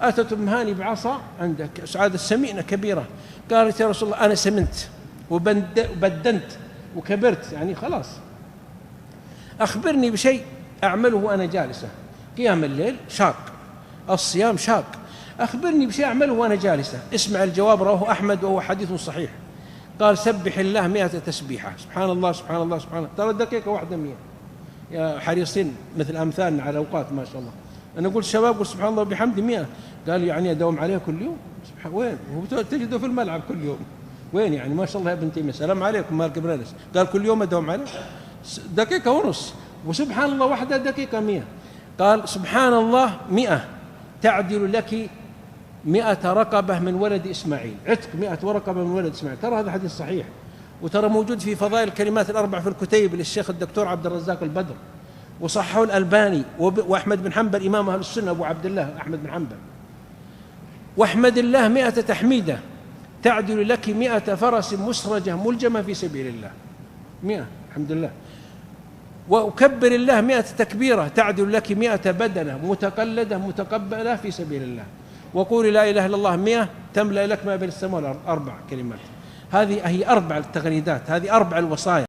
أتت أم هاني بعصا عندك سعادة السمينة كبيرة، قالت يا رسول الله أنا سمنت وبدنت وكبرت، يعني خلاص أخبرني بشيء أعمله وأنا جالسة. قيام الليل شاق، الصيام شاق، أخبرني بشيء أعمله وأنا جالسة. اسمع الجواب، رواه أحمد وهو حديث صحيح. قال سبح الله 100 تسبيحة، سبحان الله سبحان الله سبحان الله، ترى دقيقة واحدة 100. يا حريصين مثل أمثالنا على أوقات ما شاء الله. أنا قلت شباب قل سبحان الله وبحمده 100، قال يعني أداوم عليه كل يوم؟ وين هو تجده في الملعب كل يوم؟ وين يعني ما شاء الله يا ابن تيمية السلام عليكم مالك برنس، قال كل يوم أداوم عليه دقيقة ونص، وسبحان الله وحده دقيقة 100. قال سبحان الله 100 تعدل لك 100 رقبة من ولد إسماعيل، عتق 100 رقبة من ولد إسماعيل. ترى هذا حديث صحيح، وترى موجود في فضائل الكلمات الأربع في الكتيب للشيخ الدكتور عبد الرزاق البدر، وصححه الألباني وأحمد بن حنبل إمام أهل السنة أبو عبد الله أحمد بن حنبل. واحمد الله 100 تحميدة تعدل لك 100 فرس مسرجة ملجمة في سبيل الله، 100 الحمد لله. وأكبر الله 100 تكبيرة تعدل لك 100 بدنة متقلدة متقبلة في سبيل الله. وقول لا إله إلا الله 100 تملأ لك ما بين السماء والأرض. 4 كلمات، هذه هي 4 التغريدات، هذه 4 الوصايا.